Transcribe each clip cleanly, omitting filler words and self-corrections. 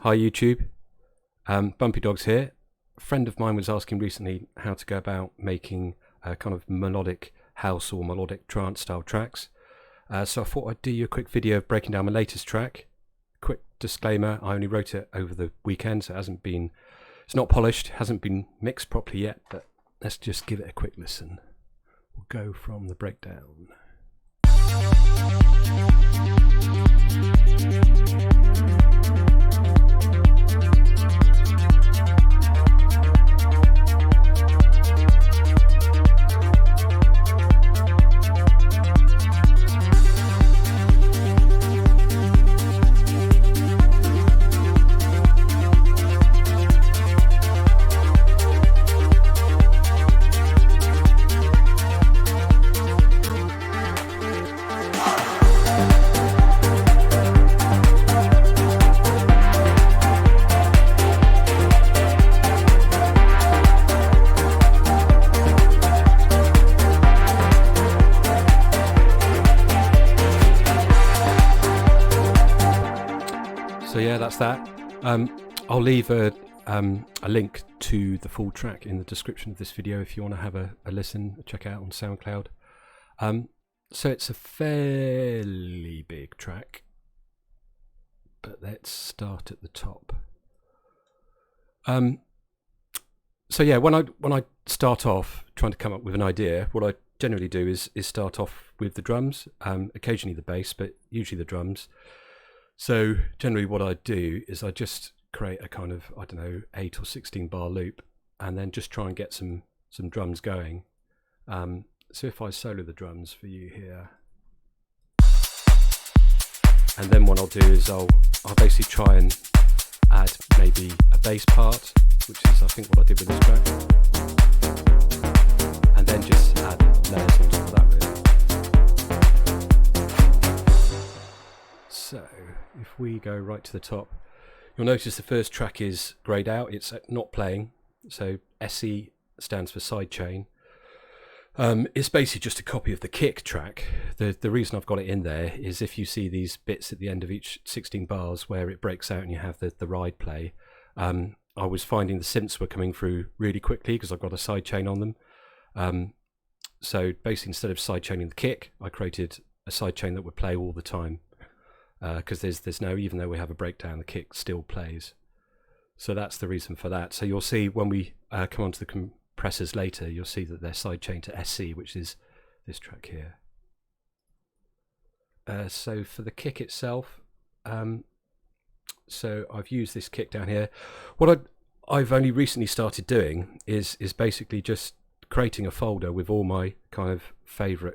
Hi YouTube, Bumpy Dogs here. A friend of mine was asking recently how to go about making kind of melodic house or melodic trance style tracks. So I thought I'd do you a quick video of breaking down my latest track. Quick disclaimer, I only wrote it over the weekend, so it's not polished, hasn't been mixed properly yet, but let's just give it a quick listen. We'll go from the breakdown. So yeah, that's that. I'll leave a link to the full track in the description of this video if you want to have a listen, check it out on SoundCloud. So it's a fairly big track, but let's start at the top. So yeah, when I start off trying to come up with an idea, what I generally do is start off with the drums, occasionally the bass, but usually the drums. So generally what I do is I just create a kind of, 8 or 16 bar loop and then just try and get some drums going. So if I solo the drums for you here, and then what I'll do is I'll basically try and add maybe a bass part, which is I think what I did with this track, and then just add layers on top of that really. So if we go right to the top, you'll notice the first track is grayed out, it's not playing, so SE stands for sidechain. It's basically just a copy of the kick track. The reason I've got it in there is if you see these bits at the end of each 16 bars where it breaks out and you have the ride play, I was finding the synths were coming through really quickly because I've got a sidechain on them. So basically instead of sidechaining the kick, I created a sidechain that would play all the time. Because there's no, even though we have a breakdown, the kick still plays. So that's the reason for that. So you'll see when we come onto the compressors later, you'll see that they're sidechained to SC, which is this track here. So for the kick itself, so I've used this kick down here. What I've only recently started doing is basically just creating a folder with all my kind of favourite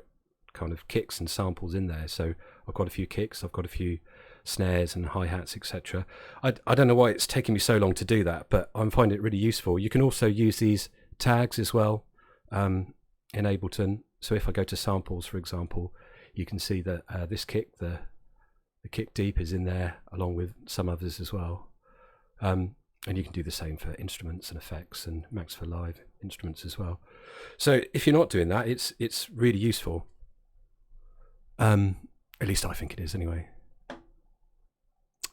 kind of kicks and samples in there. So I've got a few kicks, I've got a few snares and hi-hats, etc. I don't know why it's taking me so long to do that, but I'm finding it really useful. You can also use these tags as well in Ableton. So if I go to samples, for example, you can see that this kick, the kick deep, is in there along with some others as well. And you can do the same for instruments and effects and Max for Live instruments as well. So if you're not doing that, it's really useful. At least I think it is anyway.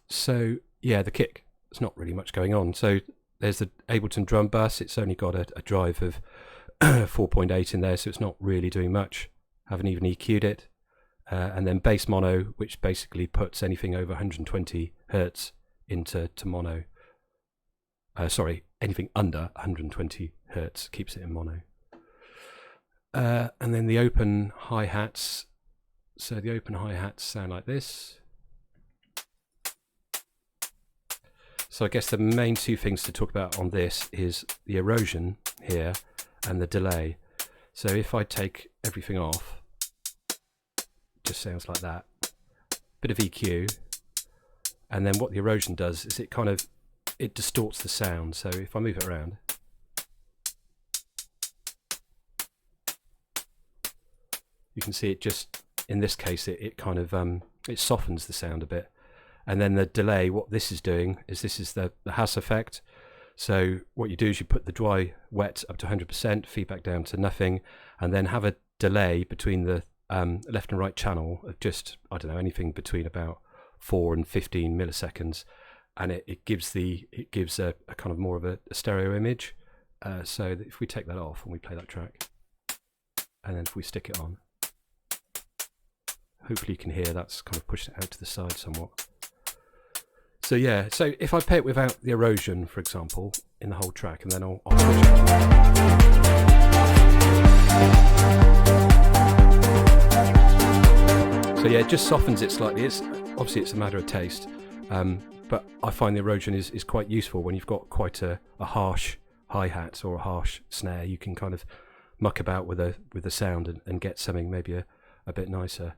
So yeah, the kick, there's not really much going on. So there's the Ableton drum bus, it's only got a drive of 4.8 in there, so it's not really doing much. Haven't even EQ'd it. And then bass mono, which basically puts anything over 120 hertz into mono. Sorry, anything under 120 hertz keeps it in mono. And then the open hi-hats. So the open hi-hats sound like this. So I guess the main two things to talk about on this is the erosion here and the delay. So if I take everything off, it just sounds like that. Bit of EQ, and then what the erosion does is it distorts the sound. So if I move it around, you can see it just, in this case, it kind of it softens the sound a bit. And then the delay, what this is doing is this is the house effect. So what you do is you put the dry wet up to 100%, feedback down to nothing, and then have a delay between the left and right channel of just, I don't know, anything between about 4 and 15 milliseconds. and it gives a kind of more of a stereo image. So that if we take that off and we play that track, and then if we stick it on, hopefully you can hear that's kind of pushed it out to the side somewhat. So yeah, so if I play it without the erosion, for example, in the whole track, and then I'll switch it. So yeah, it just softens it slightly. It's obviously it's a matter of taste, but I find the erosion is quite useful when you've got quite a harsh hi-hat or a harsh snare. You can kind of muck about with the sound and get something maybe a bit nicer.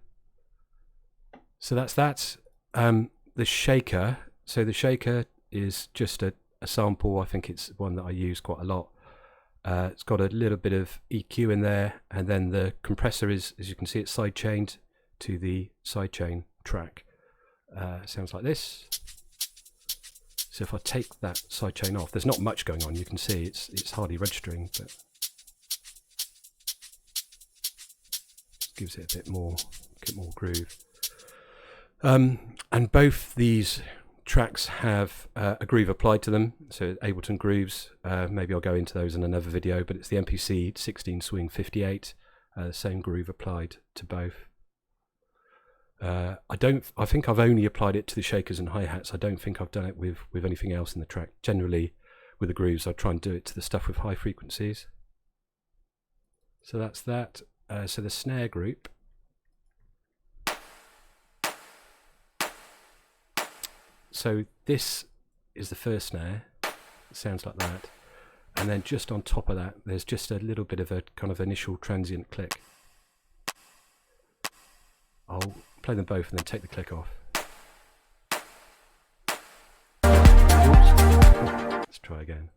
So that's that. The shaker. So the shaker is just a sample. I think it's one that I use quite a lot. It's got a little bit of EQ in there, and then the compressor is, as you can see, it's side chained to the sidechain track. Sounds like this. So if I take that sidechain off, there's not much going on. You can see it's hardly registering, but gives it a bit more groove. And both these tracks have a groove applied to them, so Ableton grooves. Maybe I'll go into those in another video, but it's the MPC 16 Swing 58, same groove applied to both. I think I've only applied it to the shakers and hi-hats. I don't think I've done it with anything else in the track. Generally with the grooves I try and do it to the stuff with high frequencies. So that's that. So the snare group, so this is the first snare. It sounds like that, and then just on top of that there's just a little bit of a kind of initial transient click. I'll play them both and then take the click off. Oops. Let's try again.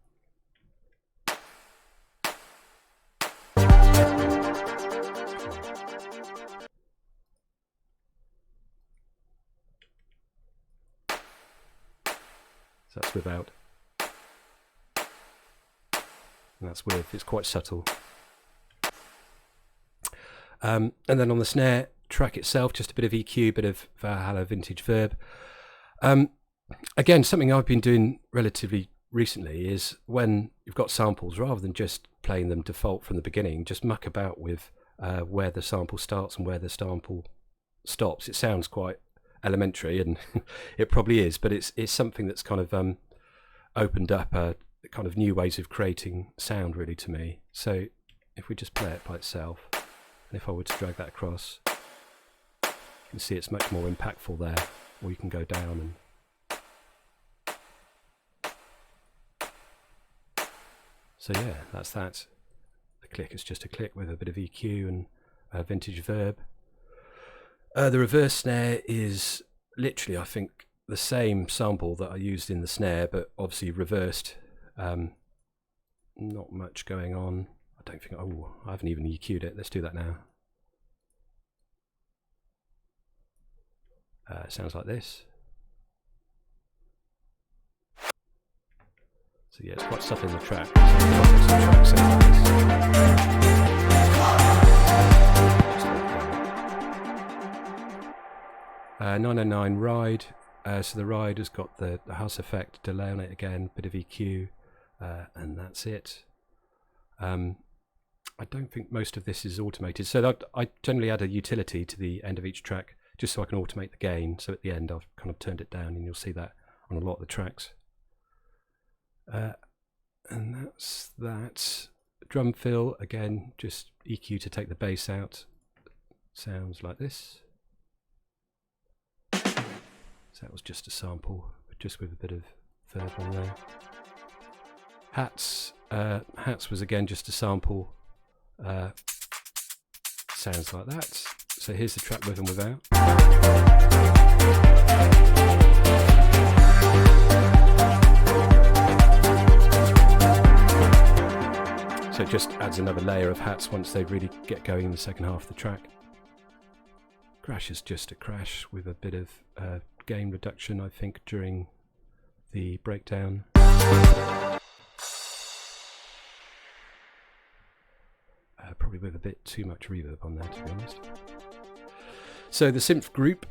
So that's without, and that's with. It's quite subtle. And then on the snare track itself, just a bit of EQ, bit of Valhalla vintage verb. Again, something I've been doing relatively recently is when you've got samples, rather than just playing them default from the beginning, just muck about with where the sample starts and where the sample stops. It sounds quite elementary, and it probably is, but it's something that's kind of opened up kind of new ways of creating sound really to me. So if we just play it by itself, and if I were to drag that across, you can see it's much more impactful there, or you can go down and so yeah, that's that. The click is just a click with a bit of EQ and vintage verb. The reverse snare is literally, I think, the same sample that I used in the snare, but obviously reversed. Not much going on. I don't think, oh, I haven't even EQ'd it. Let's do that now. Sounds like this. So yeah, it's quite subtle in the track. So 909 ride. So the ride has got the house effect delay on it again, bit of EQ, and that's it. I don't think most of this is automated, so I generally add a utility to the end of each track just so I can automate the gain. So at the end I've kind of turned it down, and you'll see that on a lot of the tracks. And that's that. Drum fill, again, just EQ to take the bass out. Sounds like this. So that was just a sample, just with a bit of verb on there. Hats was again just a sample. Sounds like that. So here's the track with and without. So it just adds another layer of hats once they really get going in the second half of the track. Crash is just a crash with a bit of gain reduction, I think, during the breakdown. Probably with a bit too much reverb on there, to be honest. So the synth group.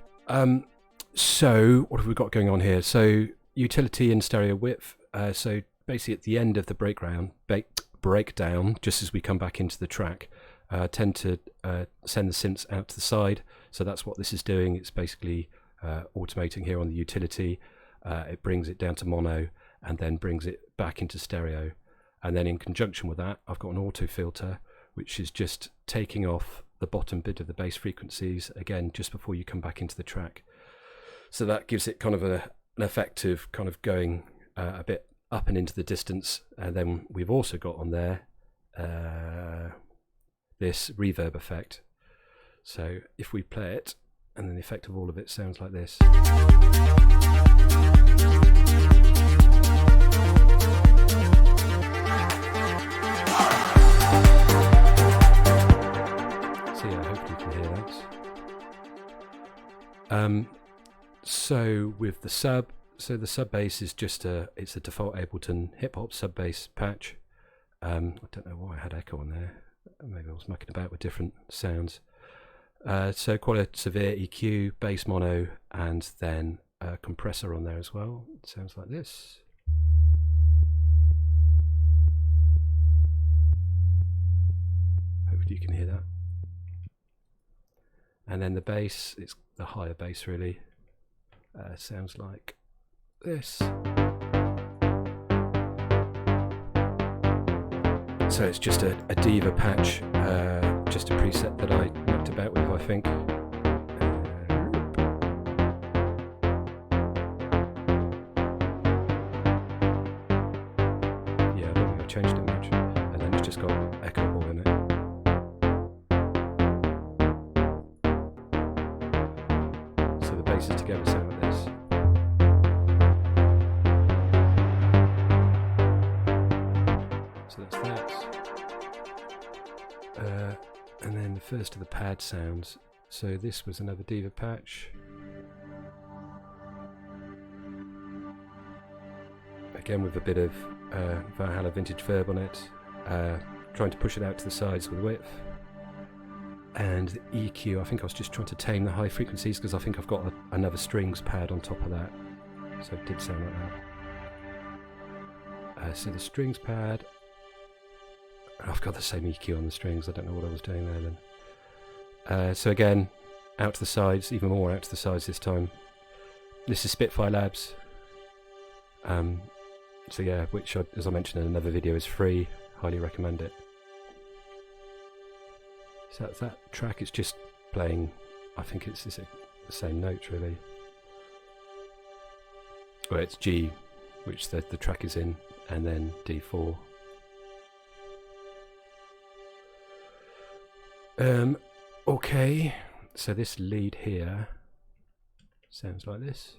So what have we got going on here? So utility and stereo width. So basically at the end of the breakdown, just as we come back into the track, tend to send the synths out to the side. So that's what this is doing. It's basically automating here on the utility. It brings it down to mono and then brings it back into stereo. And then in conjunction with that, I've got an auto filter, which is just taking off the bottom bit of the bass frequencies, again, just before you come back into the track. So that gives it kind of an effect of kind of going a bit up and into the distance. And then we've also got on there this reverb effect. So if we play it, and then the effect of all of it sounds like this. So with the sub, the sub bass is just it's a default Ableton hip hop sub bass patch. I don't know why I had echo on there. Maybe I was mucking about with different sounds. So quite a severe EQ, bass mono, and then a compressor on there as well. It sounds like this. Hopefully you can hear that. And then the bass, it's the higher bass really, sounds like this. So it's just a diva patch, just a preset that I mucked about with, I think. Yeah, I don't think I've changed it much. And then it's just got echo ball in it. So the basses together sound like this. So that's that. And then the first of the pad sounds. So this was another diva patch. Again with a bit of Valhalla vintage verb on it. Trying to push it out to the sides with width. And the EQ, I think I was just trying to tame the high frequencies because I think I've got another strings pad on top of that. So it did sound like that. So the strings pad, I've got the same EQ on the strings. I don't know what I was doing there then. So again, out to the sides, even more out to the sides this time. This is Spitfire Labs. So yeah, which as I mentioned in another video is free. Highly recommend it. So that track is just playing, I think it's the same note really. Well, it's G, which the track is in, and then D4. Okay, so this lead here sounds like this.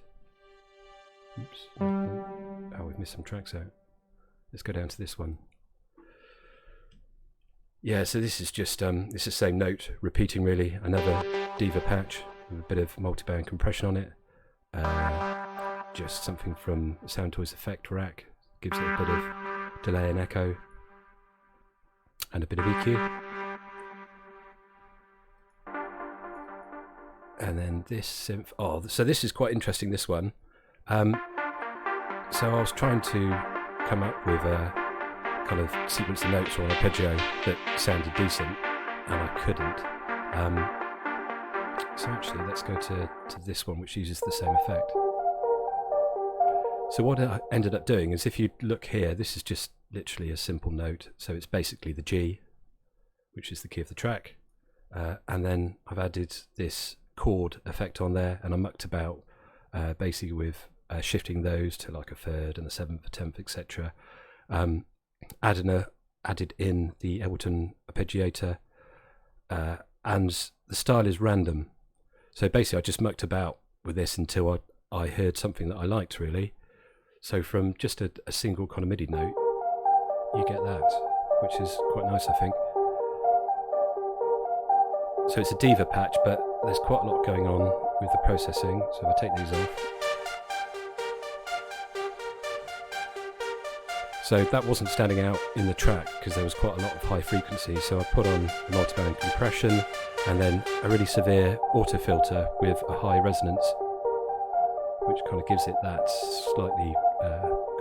Oops. Oh, we've missed some tracks out. Let's go down to this one. Yeah, so this is just it's the same note repeating really. Another diva patch with a bit of multi-band compression on it. Just something from Sound Toys effect rack, gives it a bit of delay and echo, and a bit of EQ. And then this synth. Oh, so this is quite interesting. This one. So I was trying to come up with a kind of sequence of notes or an arpeggio that sounded decent, and I couldn't. So actually, let's go to this one, which uses the same effect. So what I ended up doing is, if you look here, this is just literally a simple note. So it's basically the G, which is the key of the track, and then I've added this chord effect on there, and I mucked about basically with shifting those to like a third and a seventh, a tenth, etc. Added in the Ableton arpeggiator, and the style is random. So basically I just mucked about with this until I heard something that I liked really. So from just a single kind of MIDI note, you get that, which is quite nice, I think. So it's a diva patch, but there's quite a lot going on with the processing. So if I take these off. So that wasn't standing out in the track because there was quite a lot of high frequency. So I put on a multi-band compression and then a really severe auto filter with a high resonance, which kind of gives it that slightly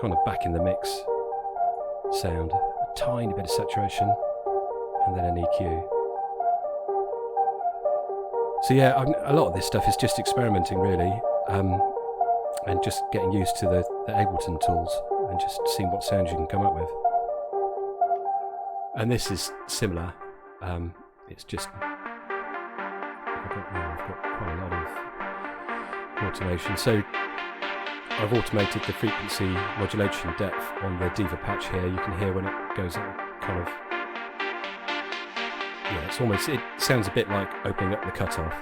kind of back in the mix sound. A tiny bit of saturation, and then an EQ. So yeah, a lot of this stuff is just experimenting really, and just getting used to the Ableton tools and just seeing what sounds you can come up with. And this is similar. It's just I've got quite a lot of automation. So I've automated the frequency modulation depth on the Diva patch here. You can hear when it goes up, kind of. Yeah, it sounds a bit like opening up the cutoff.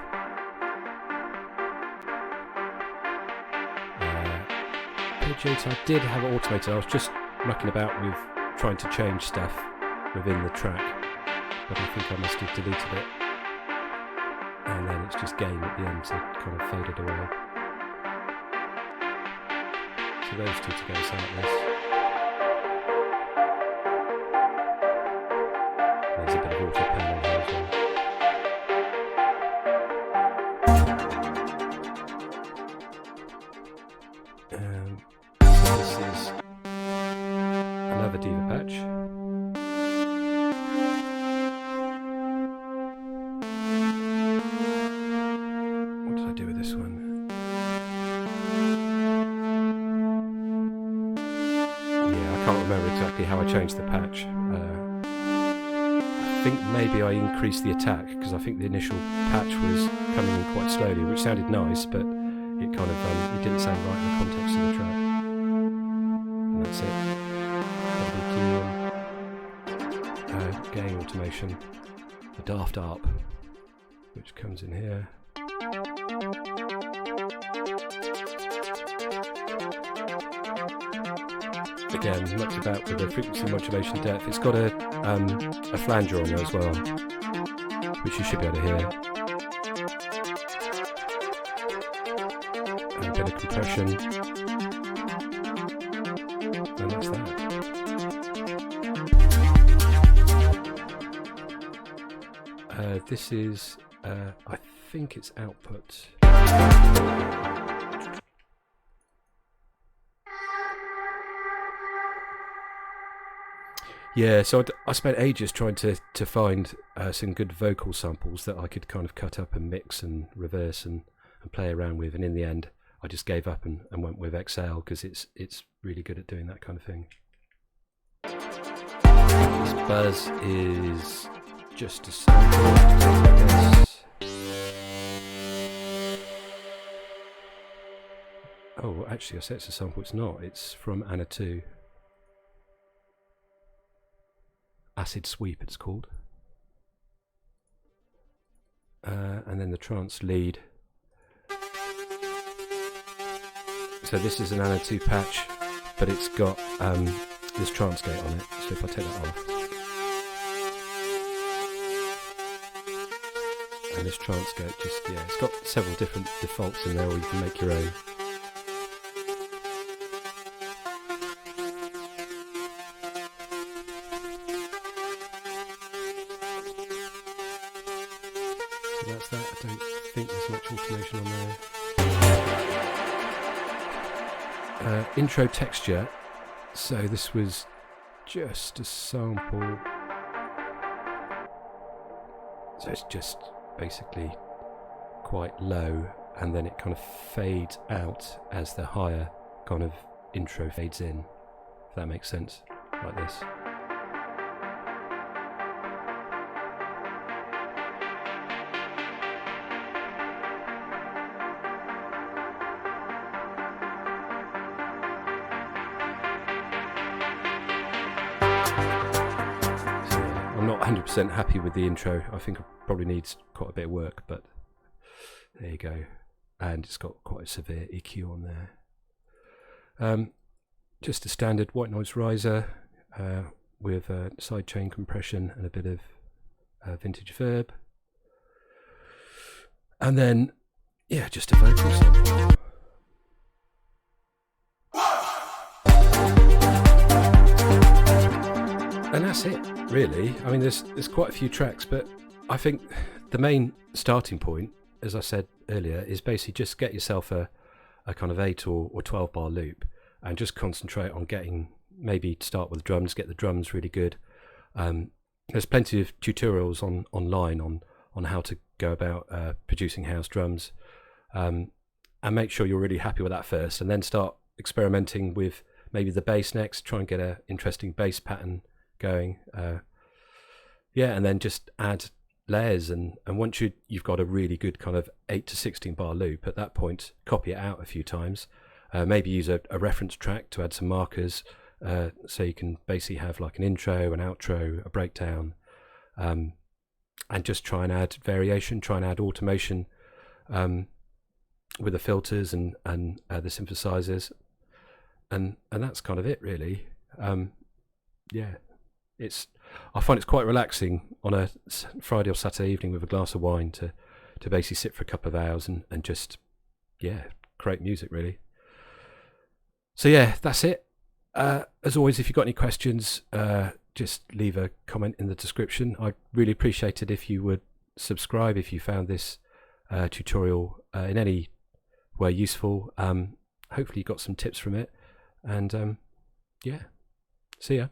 Pages I did have it automated. I was just mucking about with trying to change stuff within the track, but I think I must have deleted it. And then it's just gain at the end, so it kind of faded away. So those two together sound like this. There's a bit of auto panel here as well. So this is another Diva patch. What did I do with this one? Yeah, I can't remember exactly how I changed the patch. I think maybe I increased the attack because I think the initial patch was coming in quite slowly, which sounded nice, but it kind of it didn't sound right in the context of the track. And that's it. Gain automation, the daft ARP, which comes in here. Again, much about with the frequency modulation depth. It's got a flanger on there as well, which you should be able to hear. And a bit of compression. And that's that. This is, I think it's output. Yeah, so I spent ages trying to find some good vocal samples that I could kind of cut up and mix and reverse and play around with, and in the end I just gave up and went with XL because it's really good at doing that kind of thing. This buzz is just a sample. Oh, actually I said it's a sample, it's not, it's from Anna 2. Acid Sweep it's called. And then the trance lead. So this is an Anna 2 patch, but it's got this trance gate on it, so if I take that off, and this trance gate just, yeah, it's got several different defaults in there, or you can make your own. So that's that. I don't think there's much automation on there. Intro texture. So this was just a sample. So it's just basically quite low, and then it kind of fades out as the higher kind of intro fades in, if that makes sense, like this. I'm not 100% happy with the intro. I think it probably needs quite a bit of work, but there you go. And it's got quite a severe EQ on there. Just a standard white noise riser with sidechain compression and a bit of vintage verb. And then, yeah, just a vocal sample. And that's it, really. I mean, there's quite a few tracks, but I think the main starting point, as I said earlier, is basically just get yourself a a kind of 8 or 12 bar loop, and just concentrate on getting, maybe start with drums, get the drums really good. There's plenty of tutorials online on how to go about producing house drums, and make sure you're really happy with that first, and then start experimenting with maybe the bass next. Try and get an interesting bass pattern going, and then just add layers, and once you've got a really good kind of 8 to 16 bar loop, at that point copy it out a few times, maybe use a reference track to add some markers, so you can basically have like an intro, an outro, a breakdown, and just try and add variation, try and add automation with the filters and the synthesizers, and that's kind of it really. I find it's quite relaxing on a Friday or Saturday evening with a glass of wine to basically sit for a couple of hours and just create music really. So that's it. As always, if you've got any questions, just leave a comment in the description. I'd really appreciate it if you would subscribe if you found this tutorial in any way useful. Hopefully you got some tips from it, and see ya.